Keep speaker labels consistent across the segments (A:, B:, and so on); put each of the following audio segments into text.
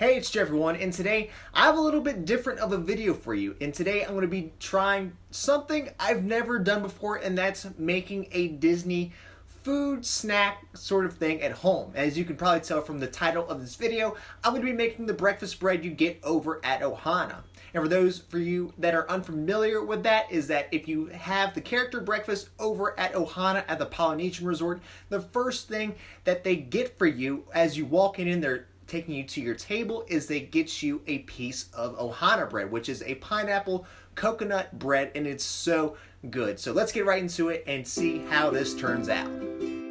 A: Hey, it's Jeff everyone, and today I have a little bit different of a video for you. And today I'm going to be trying something I've never done before, and that's making a Disney food snack sort of thing at home. As you can probably tell from the title of this video, I'm going to be making the breakfast bread you get over at Ohana. And for you that are unfamiliar with that, is that if you have the character breakfast over at Ohana at the Polynesian resort, the first thing that they get for you as you walk in there taking you to your table is they get you a piece of Ohana bread, which is a pineapple coconut bread, and it's so good. So let's get right into it and see how this turns out.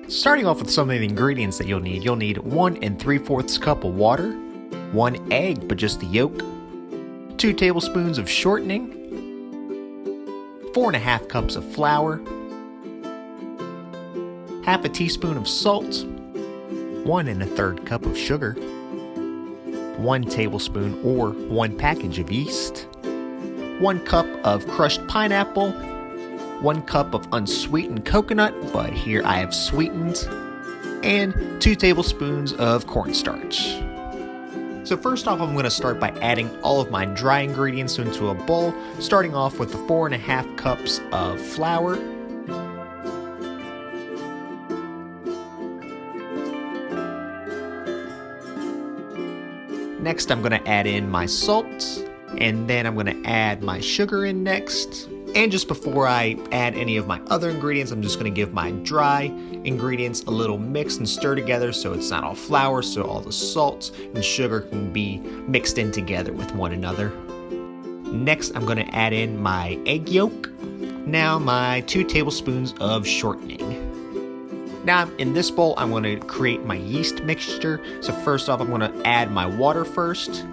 B: Starting off with some of the ingredients that you'll need 1 3/4 cup of water, 1 egg but just the yolk, 2 tablespoons of shortening, 4 1/2 cups of flour, 1/2 teaspoon of salt, 1 1/3 cup of sugar, 1 tablespoon or 1 package of yeast, 1 cup of crushed pineapple, 1 cup of unsweetened coconut, but here I have sweetened, and 2 tablespoons of cornstarch. So first off, I'm going to start by adding all of my dry ingredients into a bowl, starting off with the 4 1/2 cups of flour, next, I'm going to add in my salt, and then I'm going to add my sugar in next. And just before I add any of my other ingredients, I'm just going to give my dry ingredients a little mix and stir together so it's not all flour, so all the salt and sugar can be mixed in together with one another. Next, I'm going to add in my egg yolk, now my 2 tablespoons of shortening. Now in this bowl, I'm going to create my yeast mixture. So first off, I'm going to add my water first.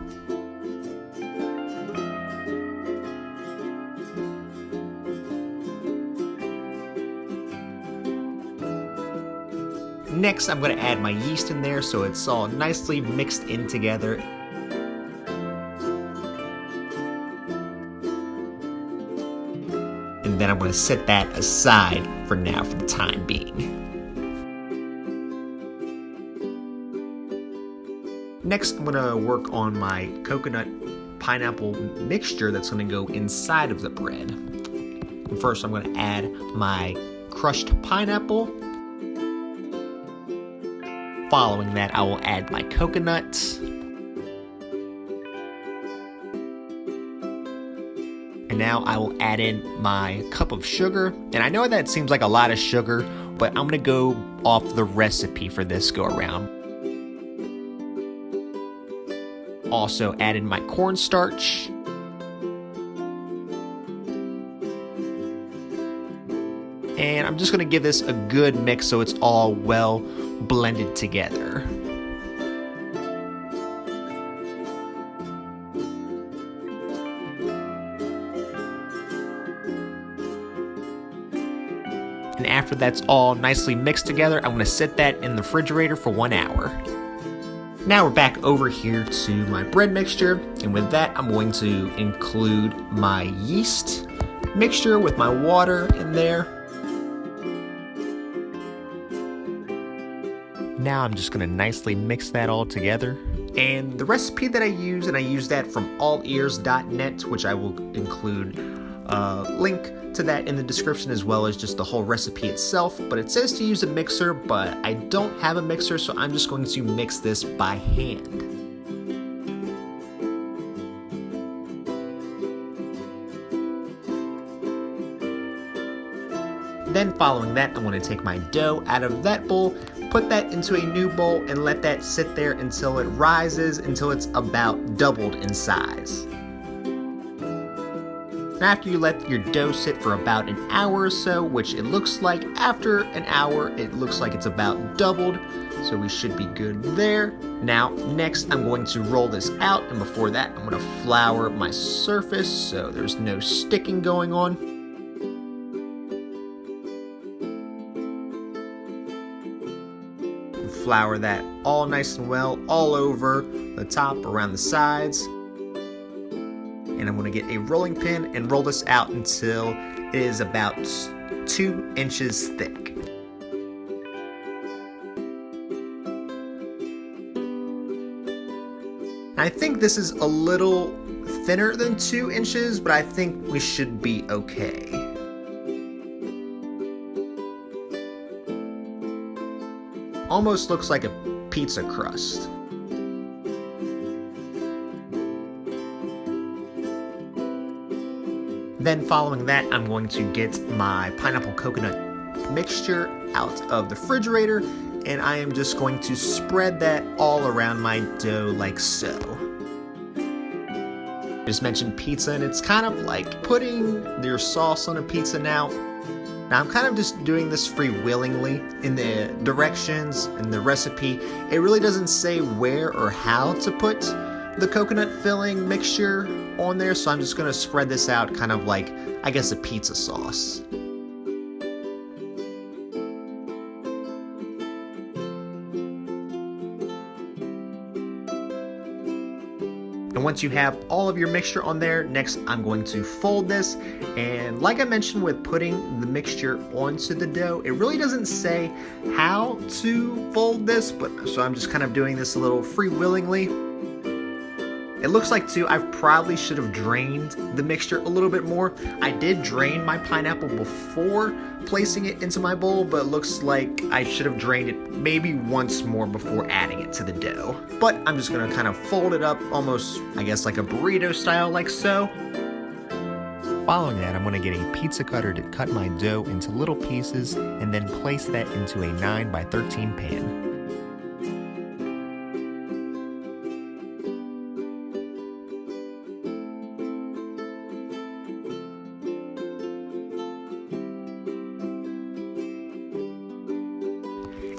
B: Next, I'm going to add my yeast in there so it's all nicely mixed in together. And then I'm going to set that aside for now for the time being. Next, I'm going to work on my coconut pineapple mixture that's going to go inside of the bread. And first, I'm going to add my crushed pineapple. Following that, I will add my coconut. And now I will add in my cup of sugar. And I know that seems like a lot of sugar, but I'm going to go off the recipe for this go around. Also add in my cornstarch, and I'm just going to give this a good mix so it's all well blended together. And after that's all nicely mixed together, I'm going to set that in the refrigerator for 1 hour. Now we're back over here to my bread mixture, and with that I'm going to include my yeast mixture with my water in there. Now I'm just going to nicely mix that all together. And the recipe that I use, and I use that from allears.net, which I will include a link to that in the description as well as just the whole recipe itself, but it says to use a mixer, but I don't have a mixer, so I'm just going to mix this by hand. Then following that, I'm going to take my dough out of that bowl, put that into a new bowl, and let that sit there until it rises, until it's about doubled in size. After you let your dough sit for about an hour or so, which it looks like after an hour, it looks like it's about doubled, so we should be good there. Now, next I'm going to roll this out, and before that I'm going to flour my surface so there's no sticking going on. Flour that all nice and well all over the top, around the sides. And I'm going to get a rolling pin and roll this out until it is about 2 inches thick. I think this is a little thinner than 2 inches, but I think we should be okay. Almost looks like a pizza crust. Then following that, I'm going to get my pineapple coconut mixture out of the refrigerator, and I am just going to spread that all around my dough like so. Just mentioned pizza, and it's kind of like putting your sauce on a pizza now. Now I'm kind of just doing this free-willingly. In the directions and the recipe, it really doesn't say where or how to put the coconut filling mixture on there, so I'm just going to spread this out kind of like, I guess, a pizza sauce. And once you have all of your mixture on there, next I'm going to fold this. And like I mentioned with putting the mixture onto the dough, it really doesn't say how to fold this, but so I'm just kind of doing this a little free-willingly. It looks like too, I probably should have drained the mixture a little bit more. I did drain my pineapple before placing it into my bowl, but it looks like I should have drained it maybe once more before adding it to the dough. But I'm just gonna kind of fold it up almost, I guess, like a burrito style, like so. Following that, I'm gonna get a pizza cutter to cut my dough into little pieces and then place that into a 9x13 pan.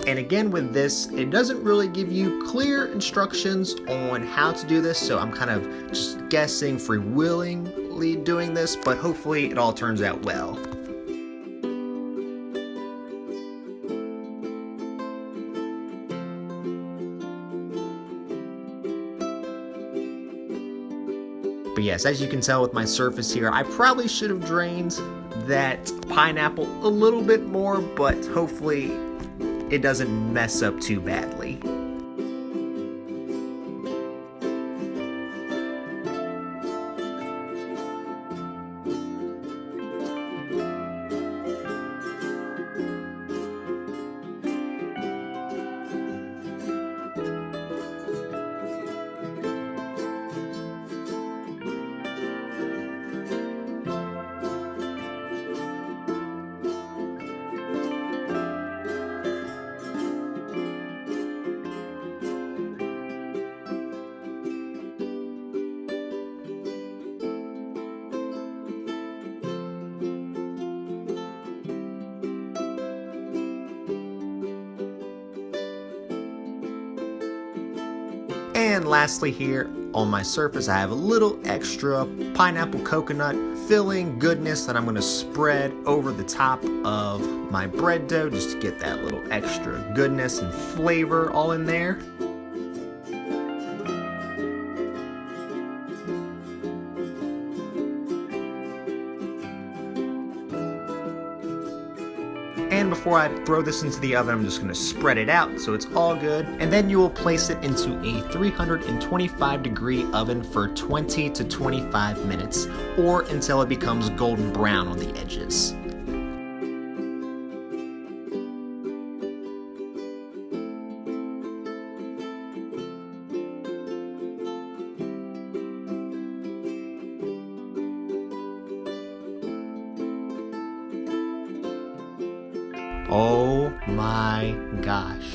B: And again with this, it doesn't really give you clear instructions on how to do this, so I'm kind of just guessing, free-willingly doing this, but hopefully it all turns out well. But yes, as you can tell with my surface here, I probably should have drained that pineapple a little bit more, but hopefully it doesn't mess up too badly. And lastly here on my surface, I have a little extra pineapple coconut filling goodness that I'm going to spread over the top of my bread dough just to get that little extra goodness and flavor all in there. And before I throw this into the oven, I'm just going to spread it out so it's all good. And then you will place it into a 325-degree oven for 20 to 25 minutes, or until it becomes golden brown on the edges. Oh my gosh.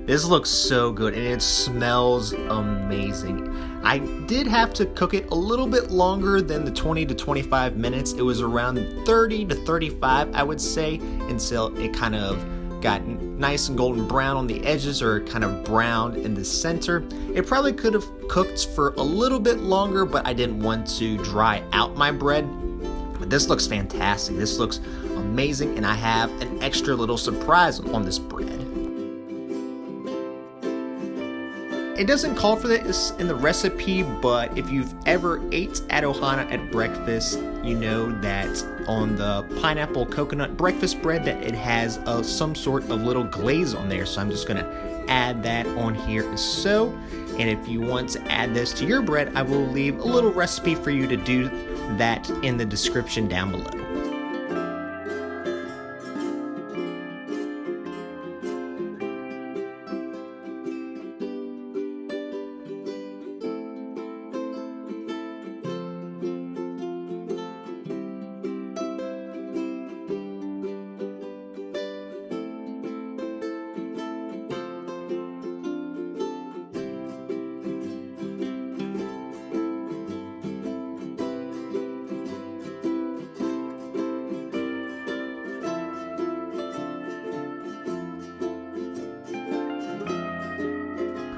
B: This looks so good and it smells amazing. I did have to cook it a little bit longer than the 20 to 25 minutes. It was around 30 to 35, I would say, until it kind of got nice and golden brown on the edges, or kind of browned in the center. It probably could have cooked for a little bit longer, but I didn't want to dry out my bread. But this looks fantastic. This looks amazing, and I have an extra little surprise on this bread. It doesn't call for this in the recipe, but if you've ever ate at Ohana at breakfast, you know that on the pineapple coconut breakfast bread that it has some sort of little glaze on there. So I'm just gonna add that on here as so. And if you want to add this to your bread, I will leave a little recipe for you to do that in the description down below.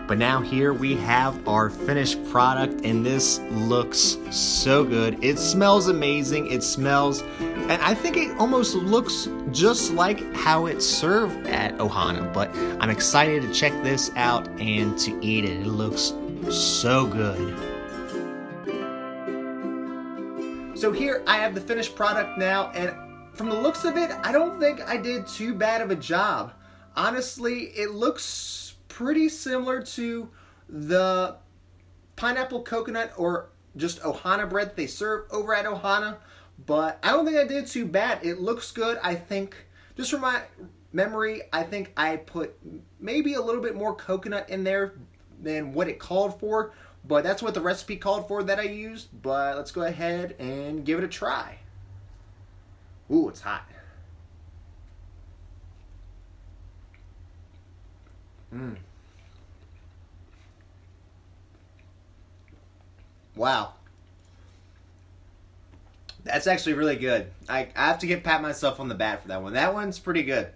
B: But now here we have our finished product, and this looks so good. It smells amazing. It smells, and I think it almost looks just like how it's served at Ohana, but I'm excited to check this out and to eat it. It looks so good.
A: So here I have the finished product now, and from the looks of it, I don't think I did too bad of a job. Honestly, it looks pretty similar to the pineapple coconut or just Ohana bread that they serve over at Ohana, but I don't think I did too bad. It looks good. I think, just from my memory, I think I put maybe a little bit more coconut in there than what it called for, but that's what the recipe called for that I used. But let's go ahead and give it a try. Ooh, it's hot. Wow. That's actually really good. I have to pat myself on the back for that one. That one's pretty good.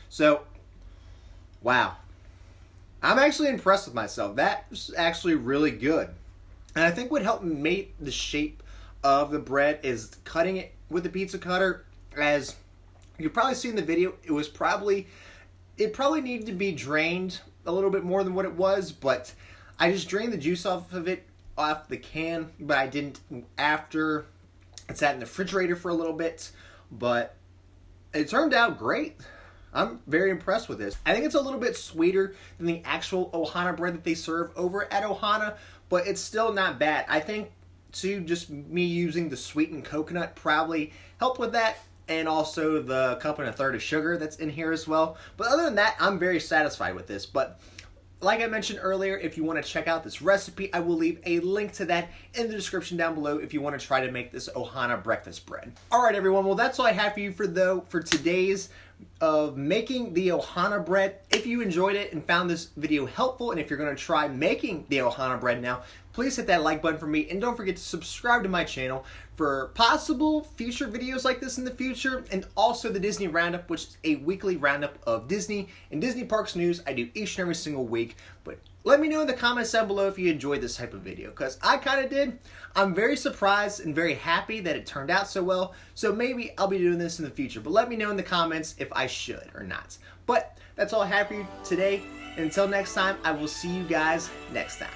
A: So, wow. I'm actually impressed with myself. That's actually really good. And I think what helped make the shape of the bread is cutting it with the pizza cutter. As you probably see in the video, it probably needed to be drained a little bit more than what it was, but I just drained the juice off of it, off the can, but I didn't after it sat in the refrigerator for a little bit, but it turned out great. I'm very impressed with this. I think it's a little bit sweeter than the actual Ohana bread that they serve over at Ohana, but it's still not bad. I think too, just me using the sweetened coconut probably helped with that, and also the 1 1/4 of sugar that's in here as well. But other than that, I'm very satisfied with this. But like I mentioned earlier, if you want to check out this recipe, I will leave a link to that in the description down below if you want to try to make this Ohana breakfast bread. Alright everyone, well that's all I have for you for today's of making the Ohana bread. If you enjoyed it and found this video helpful, and if you're going to try making the Ohana bread now, please hit that like button for me, and don't forget to subscribe to my channel for possible future videos like this in the future, and also the Disney Roundup, which is a weekly roundup of Disney and Disney Parks news I do each and every single week. But let me know in the comments down below if you enjoyed this type of video, because I kind of did. I'm very surprised and very happy that it turned out so well, so maybe I'll be doing this in the future. But let me know in the comments if I should or not. But that's all I have for you today. Until next time, I will see you guys next time.